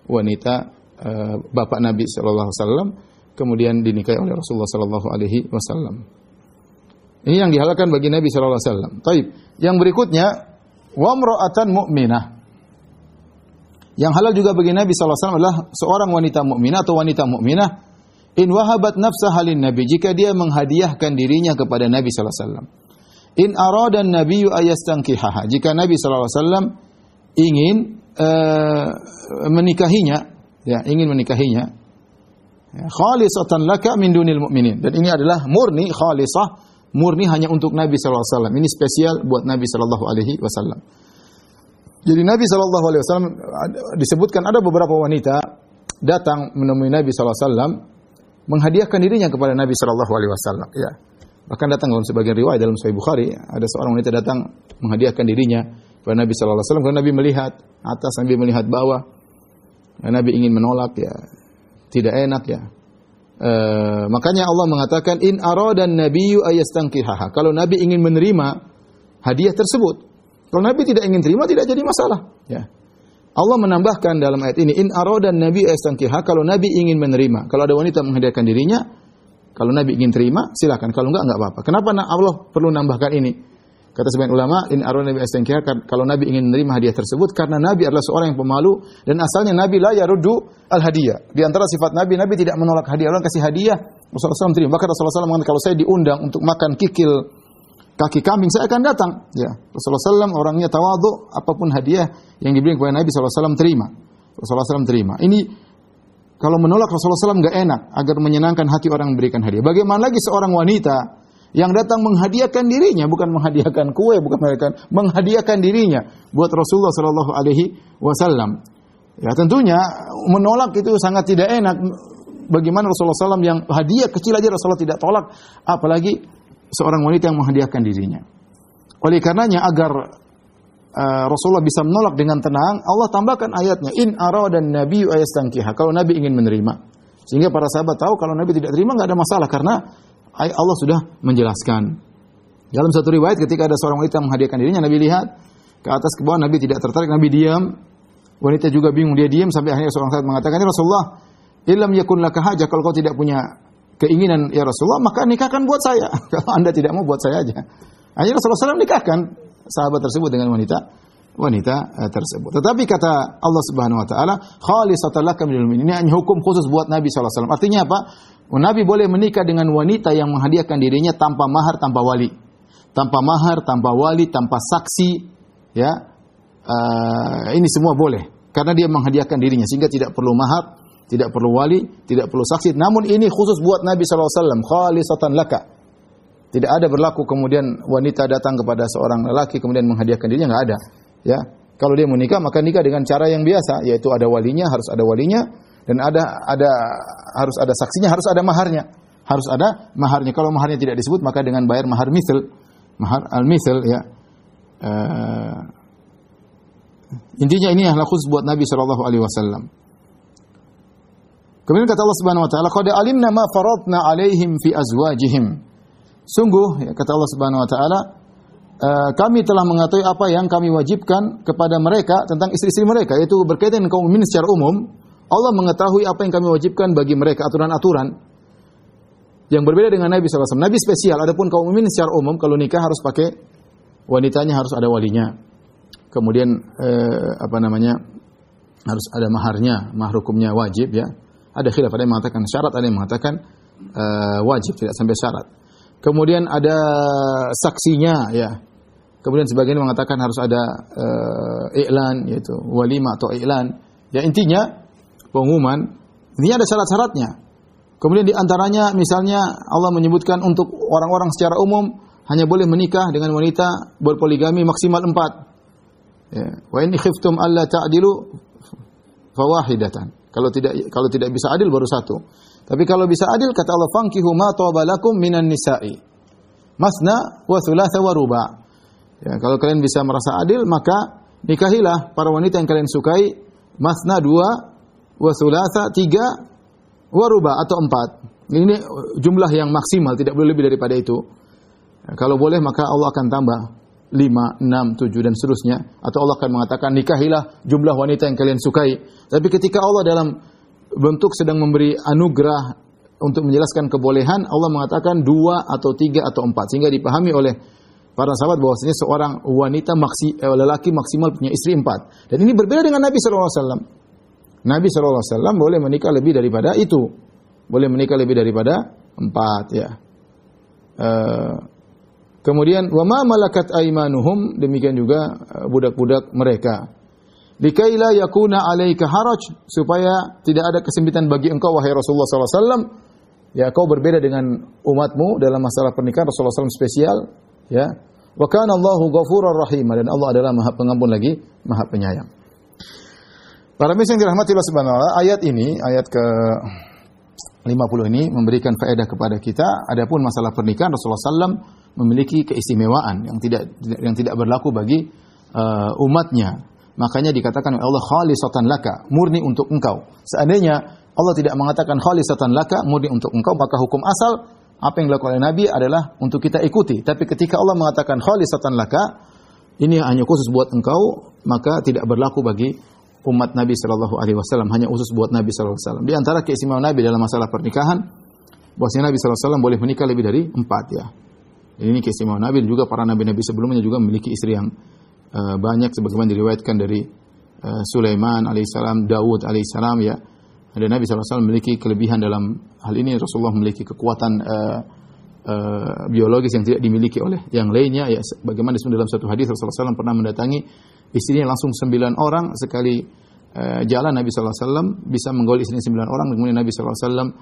Speaker 2: wanita bapak Nabi sallallahu alaihi wasallam, kemudian dinikahi oleh Rasulullah sallallahu alaihi wasallam. Ini yang dihalalkan bagi Nabi sallallahu alaihi wasallam. Taib. Yang berikutnya, wa imra'atan mu'minah. Yang halal juga bagi Nabi sallallahu alaihi wasallam adalah seorang wanita mukminah atau wanita mukminah in wahabat nafsaha lin nabi, jika dia menghadiahkan dirinya kepada Nabi sallallahu alaihi wasallam. In arada an-nabiyyu ayastankihaha, jika Nabi sallallahu alaihi wasallam ingin menikahinya, ya, ingin menikahinya, ya, khalisatan laka min dunil mu'minin, dan ini adalah murni khalisah, murni hanya untuk Nabi sallallahu alaihi wasallam. Ini spesial buat Nabi sallallahu alaihi wasallam. Jadi Nabi sallallahu alaihi wasallam disebutkan ada beberapa wanita datang menemui Nabi sallallahu alaihi wasallam menghadiahkan dirinya kepada Nabi sallallahu alaihi wasallam, ya. Bahkan datang dalam sebagian riwayat dalam Sahih Bukhari, ada seorang wanita datang menghadiahkan dirinya kepada Nabi sallallahu alaihi wasallam, karena Nabi melihat atas, Nabi melihat bawah. Nabi ingin menolak, ya. Tidak enak, ya. Makanya Allah mengatakan in aradan nabiyyu ayastankihaha. Kalau Nabi ingin menerima hadiah tersebut. Kalau Nabi tidak ingin terima, tidak jadi masalah, ya. Allah menambahkan dalam ayat ini in aradan nabiyyu ayastankihaha, kalau Nabi ingin menerima. Kalau ada wanita menghadiahkan dirinya, kalau Nabi ingin terima, silakan. Kalau enggak apa-apa. Kenapa Allah perlu nambahkan ini? Kata sebagian ulama, in aradan nabiyyu ayastankihaha, kalau Nabi ingin menerima hadiah tersebut, karena Nabi adalah seorang yang pemalu, dan asalnya Nabi la yaruddu al-hadiyah. Di antara sifat Nabi tidak menolak hadiah. Orang kasih hadiah, Rasulullah SAW terima. Bahkan Rasulullah SAW mengatakan, kalau saya diundang untuk makan kikil kaki kambing, saya akan datang. Ya, Rasulullah SAW orangnya tawadhu, apapun hadiah yang diberikan kepada Nabi SAW terima. Rasulullah SAW terima. Ini kalau menolak Rasulullah SAW enggak enak, agar menyenangkan hati orang yang memberikan hadiah. Bagaimana lagi seorang wanita yang datang menghadiahkan dirinya, bukan menghadiahkan kue, bukan menghadiahkan dirinya buat Rasulullah sallallahu alaihi wasallam. Ya, tentunya menolak itu sangat tidak enak. Bagaimana Rasulullah SAW yang hadiah kecil aja Rasulullah tidak tolak, apalagi seorang wanita yang menghadiahkan dirinya. Oleh karenanya agar Rasulullah bisa menolak dengan tenang, Allah tambahkan ayatnya in aradan nabiyyu ayastankiha, kalau Nabi ingin menerima. Sehingga para sahabat tahu kalau Nabi tidak terima enggak ada masalah, karena Allah sudah menjelaskan. Dalam satu riwayat ketika ada seorang wanita menghadiahkan dirinya, Nabi lihat ke atas ke bawah, Nabi tidak tertarik, Nabi diam. Wanita juga bingung, dia diam sampai akhirnya seorang sahabat mengatakan, "Ya Rasulullah, illam yakun laka hajah, kalau kau tidak punya keinginan ya Rasulullah, maka nikahkan buat saya. Kalau Anda tidak mau, buat saya aja." Akhirnya Rasulullah SAW nikahkan sahabat tersebut dengan wanita tersebut. Tetapi kata Allah Subhanahu wa taala, khalisatan laka minal mu'minin. Ini hanya hukum khusus buat Nabi sallallahu alaihi wasallam. Artinya apa? Nabi boleh menikah dengan wanita yang menghadiahkan dirinya tanpa mahar, tanpa wali. Tanpa mahar, tanpa wali, tanpa saksi, ya. Ini semua boleh karena dia menghadiahkan dirinya, sehingga tidak perlu mahar, tidak perlu wali, tidak perlu saksi. Namun ini khusus buat Nabi sallallahu alaihi wasallam, khalisatan laka. Tidak ada berlaku kemudian wanita datang kepada seorang lelaki kemudian menghadiahkan dirinya, enggak ada. Ya, kalau dia menikah maka nikah dengan cara yang biasa, yaitu ada walinya, harus ada walinya, dan harus ada saksinya, harus ada maharnya. Harus ada maharnya. Kalau maharnya tidak disebut maka dengan bayar mahar misl, mahar al-misl, ya. Intinya ini adalah khusus buat Nabi sallallahu alaihi wasallam. Kemudian kata Allah Subhanahu wa taala, "Qad alimna ma faradna 'alaihim fi azwajihim." Sungguh, ya, kata Allah Subhanahu wa taala, kami telah mengetahui apa yang kami wajibkan kepada mereka tentang istri-istri mereka, yaitu berkaitan dengan kaum mukminin secara umum. Allah mengetahui apa yang kami wajibkan bagi mereka, aturan-aturan yang berbeda dengan Nabi sallallahu alaihi wasallam. Nabi spesial, adapun kaum mukminin secara umum kalau nikah harus pakai wanitanya, harus ada walinya. Kemudian harus ada maharnya, mahar hukumnya wajib, ya. Ada khilaf, ada yang mengatakan syarat, ada yang mengatakan wajib, tidak sampai syarat. Kemudian ada saksinya, ya. Kemudian sebagian mengatakan harus ada i'lan, yaitu walimah atau i'lan. Ya, intinya pengumuman, intinya ada syarat-syaratnya. Kemudian di antaranya misalnya Allah menyebutkan untuk orang-orang secara umum hanya boleh menikah dengan wanita berpoligami maksimal 4. Ya. Wa in khiftum alla ta'dilu fawahidatan. Kalau tidak bisa adil baru satu. Tapi kalau bisa adil, kata Allah, fankihu ma taba lakum minan nisa'i masna wa thulatha wa ruba'. Ya, kalau kalian bisa merasa adil, maka nikahilah para wanita yang kalian sukai, masna 2, wa thulatha 3, wa ruba atau 4. Ini jumlah yang maksimal, tidak boleh lebih daripada itu. Ya, kalau boleh maka Allah akan tambah 5, 6, 7 dan seterusnya. Atau Allah akan mengatakan nikahilah jumlah wanita yang kalian sukai. Tapi ketika Allah dalam bentuk sedang memberi anugerah untuk menjelaskan kebolehan, Allah mengatakan 2 atau 3 atau 4, sehingga dipahami oleh para sahabat bahwasanya seorang wanita lelaki maksimal punya istri 4. Dan ini berbeda dengan Nabi SAW. Nabi SAW boleh menikah lebih daripada itu, boleh menikah lebih daripada 4. Ya. Kemudian wa ma malakat aimanuhum, demikian juga budak-budak mereka. Likaila yakuna 'alaika haraj, supaya tidak ada kesempitan bagi engkau wahai Rasulullah SAW. Ya, kau berbeda dengan umatmu dalam masalah pernikahan. Rasulullah SAW spesial, ya. Wa kana Allahu ghafurur rahim, dan Allah adalah Maha Pengampun lagi Maha Penyayang. Para muslim yang dirahmati Allah Subhanahu wa taala, ayat ini, ayat ke 50 ini memberikan faedah kepada kita. Adapun masalah pernikahan, Rasulullah SAW memiliki keistimewaan yang tidak berlaku bagi umatnya. Makanya dikatakan oleh Allah khalisatan laka, murni untuk engkau. Seandainya Allah tidak mengatakan khalisatan laka, murni untuk engkau, maka hukum asal apa yang dilakukan oleh Nabi adalah untuk kita ikuti. Tapi ketika Allah mengatakan khalisatan laka, ini hanya khusus buat engkau, maka tidak berlaku bagi umat Nabi sallallahu alaihi wasallam, hanya khusus buat Nabi sallallahu alaihi wasallam. Di antara keistimewaan Nabi dalam masalah pernikahan, bahwasanya Nabi sallallahu alaihi wasallam boleh menikah lebih dari 4, ya. Ini keistimewaan Nabi, dan juga para nabi-nabi sebelumnya juga memiliki istri yang banyak, sebagaimana diriwayatkan dari Sulaiman alaihissalam, Daud alaihissalam, ya. Dan Nabi SAW memiliki kelebihan dalam hal ini. Rasulullah memiliki kekuatan biologis yang tidak dimiliki oleh yang lainnya. Ya, bagaimana disebut dalam satu hadis, Rasulullah SAW pernah mendatangi istrinya langsung 9 orang sekali jalan. Nabi SAW bisa menggaul istrinya 9 orang. Kemudian Nabi SAW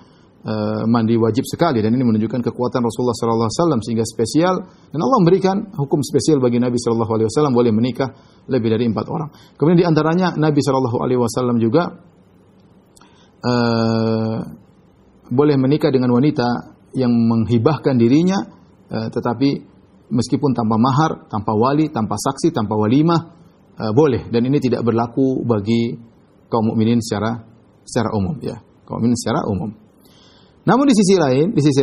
Speaker 2: mandi wajib sekali, dan ini menunjukkan kekuatan Rasulullah SAW sehingga spesial. Dan Allah memberikan hukum spesial bagi Nabi SAW, boleh menikah lebih dari 4 orang. Kemudian di antaranya Nabi SAW juga boleh menikah dengan wanita yang menghibahkan dirinya, tetapi meskipun tanpa mahar, tanpa wali, tanpa saksi, tanpa walimah, boleh. Dan ini tidak berlaku bagi kaum mukminin secara umum, ya, kaum mukminin secara umum. Namun di sisi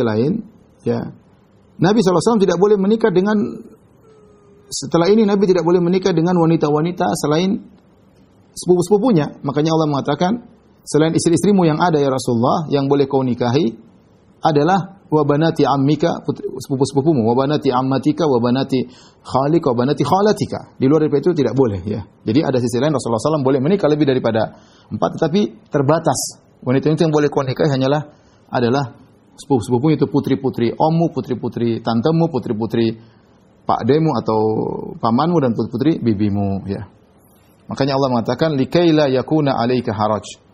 Speaker 2: lain, ya, Nabi SAW tidak boleh menikah dengan, setelah ini Nabi tidak boleh menikah dengan wanita-wanita selain sepupu-sepupunya. Makanya Allah mengatakan, selain istri-istrimu yang ada ya Rasulullah, yang boleh kau nikahi adalah wa banati ammika, sepupu-sepupumu, wa banati ammatika, wa banati khalika, wa banati khalatika. Di luar daripada itu tidak boleh, ya. Jadi ada sisi lain, Rasulullah SAW boleh menikah lebih daripada 4, tetapi terbatas. Wanita-wanita yang boleh kau nikahi adalah sepupu-sepupumu, itu putri-putri ommu, putri-putri tantemu, putri-putri pakdemu atau pamanmu, dan putri-putri bibimu, ya. Makanya Allah mengatakan likaila yakuna 'alaika haraj,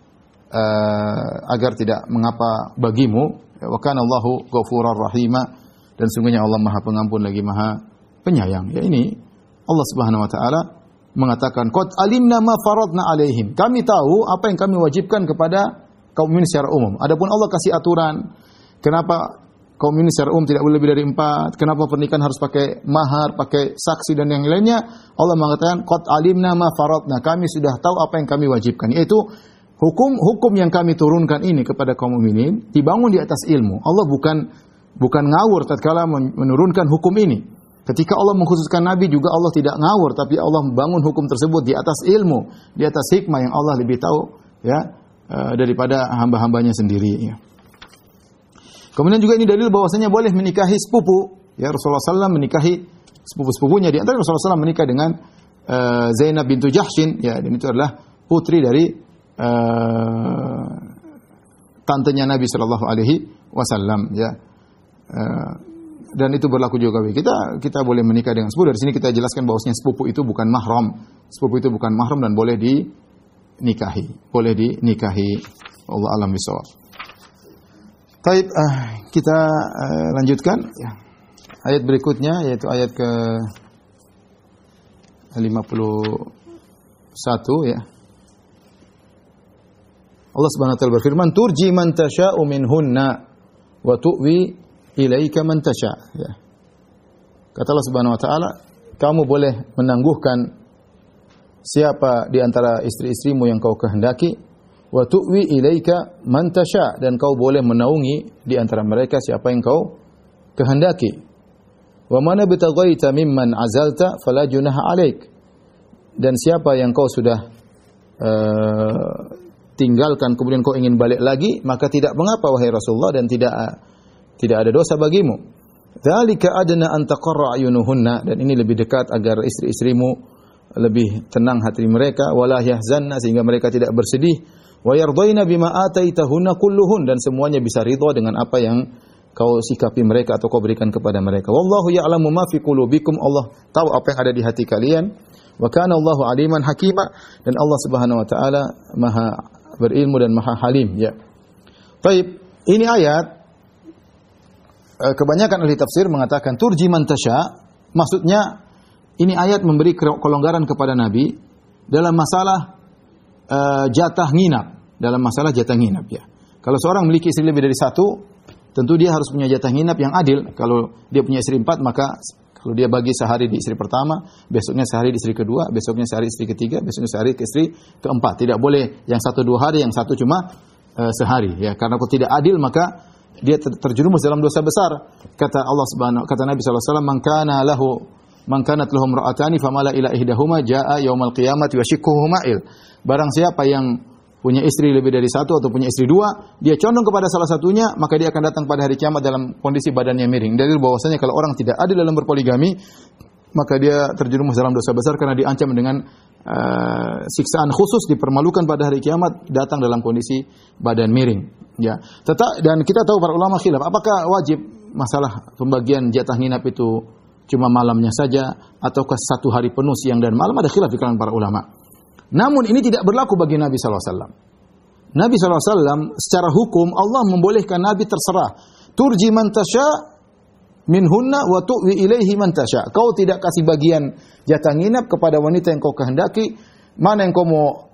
Speaker 2: agar tidak mengapa bagimu, wa kana Allahu ghafurur rahima, dan sungguhnya Allah Maha Pengampun lagi Maha Penyayang. Ya, ini Allah Subhanahu wa taala mengatakan qad alimna ma faradna alaihim. Kami tahu apa yang kami wajibkan kepada kaum mukminin secara umum. Adapun Allah kasih aturan kenapa kaum mukminin secara umum tidak boleh lebih dari 4, kenapa pernikahan harus pakai mahar, pakai saksi dan yang lainnya. Allah mengatakan qad alimna ma faradna, kami sudah tahu apa yang kami wajibkan, yaitu hukum yang kami turunkan ini kepada kaum mukminin dibangun di atas ilmu. Allah bukan ngawur tatkala menurunkan hukum ini. Ketika Allah mengkhususkan Nabi juga Allah tidak ngawur, tapi Allah membangun hukum tersebut di atas ilmu, di atas hikmah yang Allah lebih tahu, ya, daripada hamba-hambanya sendiri, ya. Kemudian juga ini dalil bahwasanya boleh menikahi sepupu, ya. Rasulullah SAW menikahi sepupu-sepupunya. Di antara Rasulullah SAW menikah dengan Zainab bintu Jahshin, ya, dan itu adalah putri dari tantenya Nabi sallallahu alaihi wasallam, ya. Dan itu berlaku juga bagi kita boleh menikah dengan sepupu. Dari sini kita jelaskan bahwasanya sepupu itu bukan mahram. Sepupu itu bukan mahram dan boleh dinikahi. Allah alam bisawab. Baik, kita lanjutkan, ya. Ayat berikutnya yaitu ayat ke 51, ya. Allah Subhanahu wa taala berfirman, "Turji man tasha'u minhunna wa tu'wi ilaika man tasha'." Ya. Kata Allah Subhanahu wa taala, kamu boleh menangguhkan siapa di antara istri-istrimu yang kau kehendaki, wa tu'wi ilaika man tasha, dan kau boleh menaungi di antara mereka siapa yang kau kehendaki. Wa man bitaghaita mimman azalta fala junaha alaik, dan siapa yang kau sudah tinggalkan kemudian kau ingin balik lagi, maka tidak mengapa wahai Rasulullah, dan tidak ada dosa bagimu. Dzalika adna an taqarra ayunuhunna, dan ini lebih dekat agar istri-istrimu lebih tenang hati mereka, wala yahzanna, sehingga mereka tidak bersedih, wa yardaina bima ataitahunna kulluhun, dan semuanya bisa ridha dengan apa yang kau sikapi mereka atau kau berikan kepada mereka. Wallahu ya'lamu ma fi qulubikum, Allah tahu apa yang ada di hati kalian. Wa kana Allahu aliman hakima, dan Allah Subhanahu wa taala Maha berilmu dan Maha halim, ya. Baik, ini ayat kebanyakan ahli tafsir mengatakan turji man tasya, maksudnya ini ayat memberi kelonggaran kepada Nabi dalam masalah jatah nginap, ya. Kalau seorang memiliki istri lebih dari satu, tentu dia harus punya jatah nginap yang adil. Kalau dia punya istri 4, maka kalau dia bagi sehari di istri pertama, besoknya sehari di istri kedua, besoknya sehari di istri ketiga, besoknya sehari ke istri keempat. Tidak boleh yang satu 2 hari, yang satu cuma sehari, ya. Karena kalau tidak adil maka dia terjerumus dalam dosa besar. Kata Nabi sallallahu alaihi wasallam, man kanat lahu imra'atani famala ila ihdahuma jaa yaumal qiyamati wa shikkuhu ma'il. Barang siapa yang punya istri lebih dari satu atau punya istri 2, dia condong kepada salah satunya, maka dia akan datang pada hari kiamat dalam kondisi badannya miring. Dalil bahwasanya kalau orang tidak adil dalam berpoligami, maka dia terjerumus dalam dosa besar karena diancam dengan siksaan khusus, dipermalukan pada hari kiamat, datang dalam kondisi badan miring, ya. Dan kita tahu para ulama khilaf, apakah wajib masalah pembagian jatah nginap itu cuma malamnya saja ataukah satu hari penuh siang dan malam, ada khilaf di kalangan para ulama. Namun ini tidak berlaku bagi Nabi sallallahu alaihi wasallam. Nabi sallallahu alaihi wasallam secara hukum Allah membolehkan Nabi terserah. Turji man tasya minhunna wa tu'wi ilaihi man tasya. Kau tidak kasih bagian jatah nginap kepada wanita yang kau kehendaki. Mana yang kau mau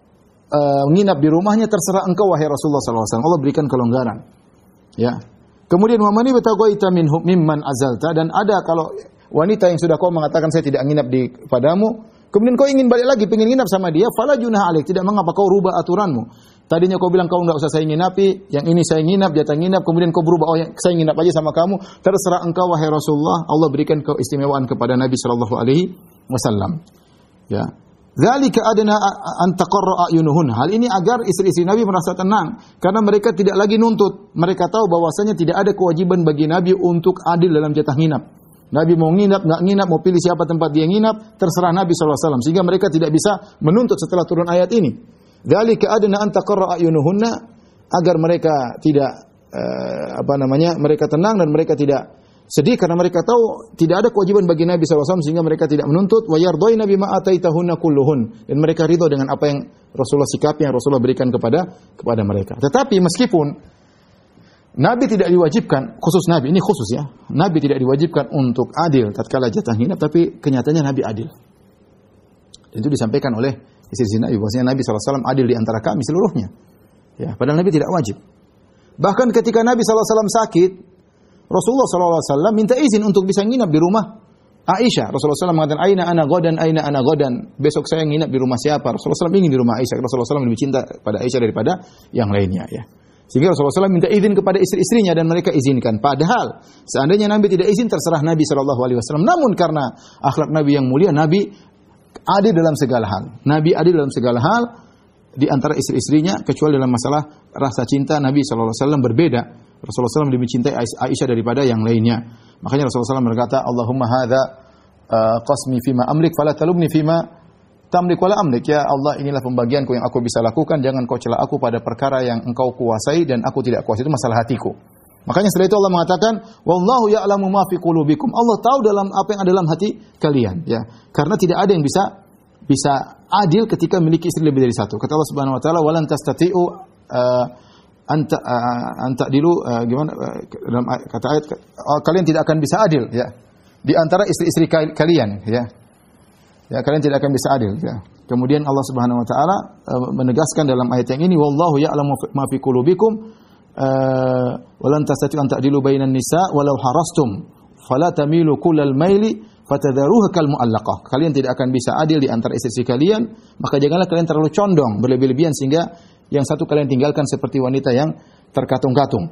Speaker 2: nginap di rumahnya terserah engkau wahai Rasulullah sallallahu alaihi wasallam. Allah berikan kelonggaran. Ya. Kemudian wa man ibtaghaita minhum mimman azalta, dan ada kalau wanita yang sudah kau mengatakan saya tidak nginap di padamu, kemudian kau ingin balik lagi, pengen nginap sama dia, fala junah alaik, tidak mengapa kau rubah aturanmu. Tadinya kau bilang kau enggak usah saya nginapi, yang ini saya nginap, jatah nginap, kemudian kau berubah, saya nginap aja sama kamu, terserah engkau wahai Rasulullah. Allah berikan keistimewaan kepada Nabi sallallahu alaihi wasallam. Ya. Dzalika adna an taqarra ayunuhun. Hal ini agar istri-istri Nabi merasa tenang karena mereka tidak lagi nuntut. Mereka tahu bahwasanya tidak ada kewajiban bagi Nabi untuk adil dalam jatah nginap. Nabi mau nginap, nggak nginap, mau pilih siapa tempat dia nginap, terserah Nabi SAW. Sehingga mereka tidak bisa menuntut setelah turun ayat ini. Dzalika adna an taqarra ayunuhunna, agar mereka tidak mereka tenang dan mereka tidak sedih karena mereka tahu tidak ada kewajiban bagi Nabi SAW, sehingga mereka tidak menuntut. Wa yardaina bima ataitahunna kulluhun, dan mereka ridha dengan apa yang Rasulullah sikapi, yang Rasulullah berikan kepada mereka. Tetapi meskipun Nabi tidak diwajibkan, khusus Nabi, ini khusus ya, Nabi tidak diwajibkan untuk adil tatkala jatah nginap, tapi kenyataannya Nabi adil. Dan itu disampaikan oleh istri Nabi, bahwasanya Nabi SAW adil di antara kami seluruhnya. Ya, padahal Nabi tidak wajib. Bahkan ketika Nabi SAW sakit, Rasulullah SAW minta izin untuk bisa nginap di rumah Aisyah. Rasulullah SAW mengatakan, aina ana godan. Besok saya nginap di rumah siapa? Rasulullah SAW ingin di rumah Aisyah. Rasulullah SAW lebih cinta pada Aisyah daripada yang lainnya. Ya. Sehingga Rasulullah SAW minta izin kepada istri-istrinya dan mereka izinkan. Padahal seandainya Nabi tidak izin, terserah Nabi SAW. Namun karena akhlak Nabi yang mulia, Nabi adil dalam segala hal. Nabi adil dalam segala hal di antara istri-istrinya, kecuali dalam masalah rasa cinta Nabi SAW berbeda. Rasulullah SAW lebih mencintai Aisyah daripada yang lainnya. Makanya Rasulullah SAW berkata, Allahumma hadza qasmi fima amlik fala talubni fima tamlik wala amlik. Ya Allah, inilah pembagianku yang aku bisa lakukan, jangan kau cela aku pada perkara yang engkau kuasai dan aku tidak kuasai. Itu masalah hatiku. Makanya setelah itu Allah mengatakan, wallahu ya'lamu ma fi qulubikum. Allah tahu dalam apa yang ada dalam hati kalian, ya. Karena tidak ada yang bisa adil ketika memiliki istri lebih dari satu. Kata Allah Subhanahu wa taala, walan tastati'u anta dilu gimana dalam kata ayat, kalian tidak akan bisa adil, ya, di antara istri-istri kalian, ya. Ya, kalian tidak akan bisa adil, ya. Kemudian Allah Subhanahu wa taala menegaskan dalam ayat yang ini, wallahu ya'lamu ma fi qulubikum walan tastati'u an ta'dilu bainan nisa walau harastum fala tamilu kullal maili fatadharuha kal mu'allaqah. Kalian tidak akan bisa adil di antara istri kalian, maka janganlah kalian terlalu condong, berlebih-lebihan sehingga yang satu kalian tinggalkan seperti wanita yang terkatung-katung.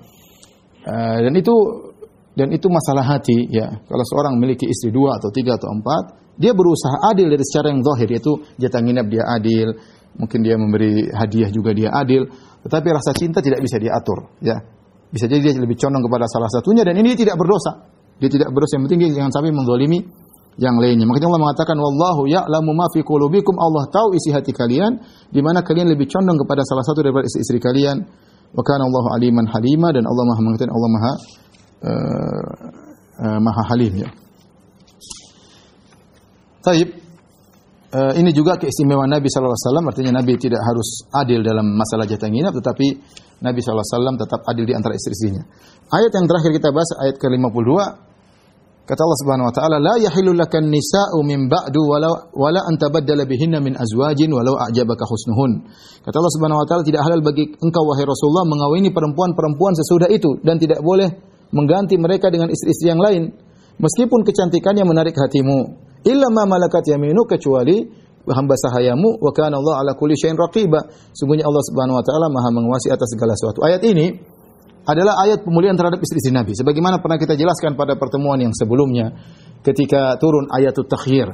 Speaker 2: Dan itu masalah hati, ya. Kalau seorang memiliki istri 2 atau 3 atau 4, dia berusaha adil dari secara yang zahir, yaitu jatah nginap dia adil, mungkin dia memberi hadiah juga dia adil, tetapi rasa cinta tidak bisa diatur, ya. Bisa jadi dia lebih condong kepada salah satunya, dan ini tidak berdosa. Dia tidak berdosa, yang penting dia jangan sampai menzalimi yang lainnya. Makanya Allah mengatakan, wallahu ya'lamu ma fi qulubikum, Allah tahu isi hati kalian, di mana kalian lebih condong kepada salah satu daripada istri-istri kalian. Wa kana Allahu aliman halima, dan Allah Maha mengetahui, Allah Maha Halim, ya. Taib. Ini juga keistimewaan Nabi sallallahu alaihi wasallam, artinya Nabi tidak harus adil dalam masalah jatah nginap, tetapi Nabi sallallahu alaihi wasallam tetap adil di antara istri-istrinya. Ayat yang terakhir kita bahas, ayat ke-52. Kata Allah Subhanahu wa taala, la yahillu lakan nisa'u min ba'du wala an tabaddala bihinna min azwajin walau a'jabaka husnuhun. Kata Allah Subhanahu wa taala, tidak halal bagi engkau wahai Rasulullah mengawini perempuan-perempuan sesudah itu, dan tidak boleh mengganti mereka dengan istri-istri yang lain meskipun kecantikannya menarik hatimu, illa ma malakat yaminu, kecuali hamba sahayamu, wa kana Allah ala kulli syai'in raqiba. Sungguhnya Allah Subhanahu wa taala Maha menguasai atas segala sesuatu. Ayat ini adalah ayat pemuliaan terhadap istri-istri Nabi, sebagaimana pernah kita jelaskan pada pertemuan yang sebelumnya ketika turun ayatut takhyir.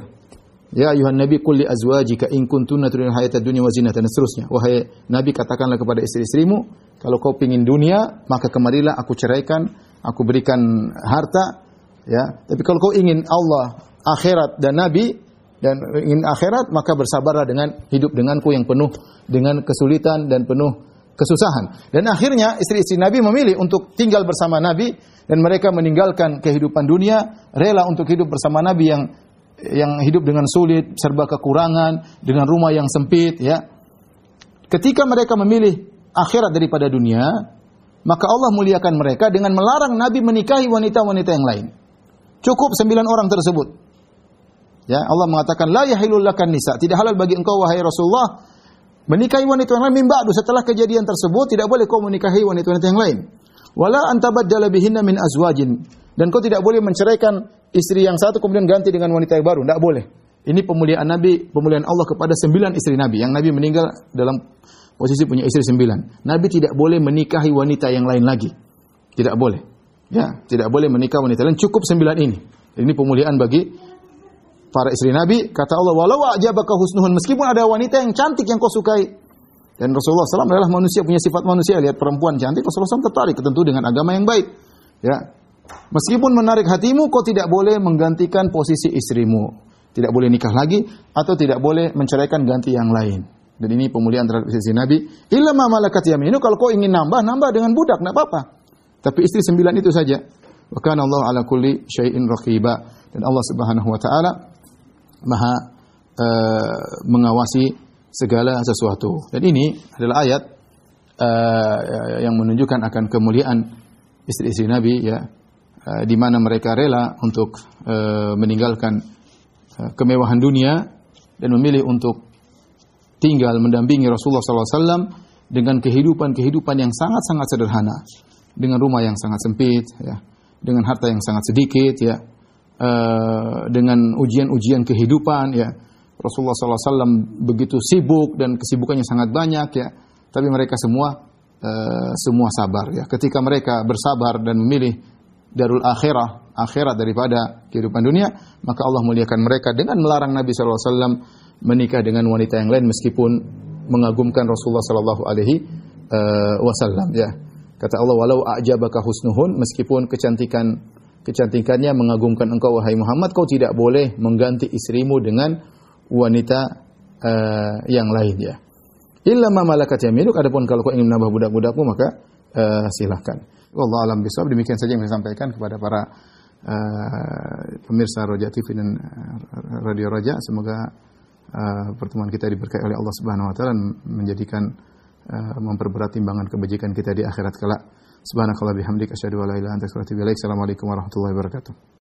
Speaker 2: Ya ayuhan nabi qul li azwajika in kuntunna turidun hayatad dunya wa zinatan, dan seterusnya. Wahai Nabi, katakanlah kepada istri-istrimu, kalau kau ingin dunia, maka kemarilah aku ceraikan, aku berikan harta, ya. Tapi kalau kau ingin Allah, akhirat dan Nabi, dan ingin akhirat, maka bersabarlah dengan hidup denganku yang penuh dengan kesulitan dan penuh kesusahan. Dan akhirnya istri-istri Nabi memilih untuk tinggal bersama Nabi, dan mereka meninggalkan kehidupan dunia, rela untuk hidup bersama Nabi yang hidup dengan sulit, serba kekurangan, dengan rumah yang sempit, ya. Ketika mereka memilih akhirat daripada dunia, maka Allah muliakan mereka dengan melarang Nabi menikahi wanita-wanita yang lain. Cukup 9 orang tersebut. Ya, Allah mengatakan la yahilul lakan nisa, tidak halal bagi engkau wahai Rasulullah menikahi wanita yang lain min ba'du, setelah kejadian tersebut tidak boleh kau menikahi wanita-wanita yang lain. Wala antabaddala bihinna min azwajin, dan kau tidak boleh menceraikan istri yang satu kemudian ganti dengan wanita yang baru, tidak boleh. Ini pemuliaan Nabi, pemuliaan Allah kepada 9 istri Nabi, yang Nabi meninggal dalam posisi punya istri 9. Nabi tidak boleh menikahi wanita yang lain lagi. Tidak boleh. Ya, tidak boleh menikah wanita lain, cukup 9 ini. Ini pemuliaan bagi para istri Nabi. Kata Allah, walau a'jabaka husnuhun, meskipun ada wanita yang cantik yang kau sukai. Dan Rasulullah SAW adalah manusia, punya sifat manusia. Lihat perempuan cantik, Rasulullah SAW tertarik, tentu dengan agama yang baik. Ya, meskipun menarik hatimu, kau tidak boleh menggantikan posisi istrimu. Tidak boleh nikah lagi, atau tidak boleh menceraikan ganti yang lain. Dan ini pemuliaan terhadap istri Nabi. Illa ma malakat yaminu, kalau kau ingin nambah dengan budak, tidak apa-apa. Tapi istri 9 itu saja. Wa kana Allah ala kulli syai'in raqiba. Dan Allah Subhanahu wa taala Maha mengawasi segala sesuatu. Dan ini adalah ayat yang menunjukkan akan kemuliaan istri-istri Nabi, ya, di mana mereka rela untuk meninggalkan kemewahan dunia dan memilih untuk tinggal mendampingi Rasulullah SAW dengan kehidupan yang sangat-sangat sederhana, dengan rumah yang sangat sempit, ya, dengan harta yang sangat sedikit, ya, dengan ujian-ujian kehidupan, ya. Rasulullah SAW begitu sibuk dan kesibukannya sangat banyak, ya, tapi mereka semua sabar, ya. Ketika mereka bersabar dan memilih darul akhirat daripada kehidupan dunia, maka Allah muliakan mereka dengan melarang Nabi SAW menikah dengan wanita yang lain meskipun mengagumkan Rasulullah SAW. Ya, kata Allah, walau a'jabaka husnuhun, meskipun kecantikannya mengagumkan engkau wahai Muhammad, kau tidak boleh mengganti istrimu dengan wanita yang lain, ya. Illa ma malakat yaminuk, adapun kalau kau ingin menambah budak-budakmu maka silahkan. Wallahu a'lam bishawab. Demikian saja yang saya sampaikan kepada para pemirsa Roja TV dan Radio Roja. Semoga pertemuan kita diberkahi oleh Allah Subhanahu wa taala, menjadikan memperberat timbangan kebajikan kita di akhirat kelak. Subhanakallah bihamdika asyhadu an la ilaha illa anta astaghfiruka wa atubu ilaik. Assalamualaikum warahmatullahi wabarakatuh.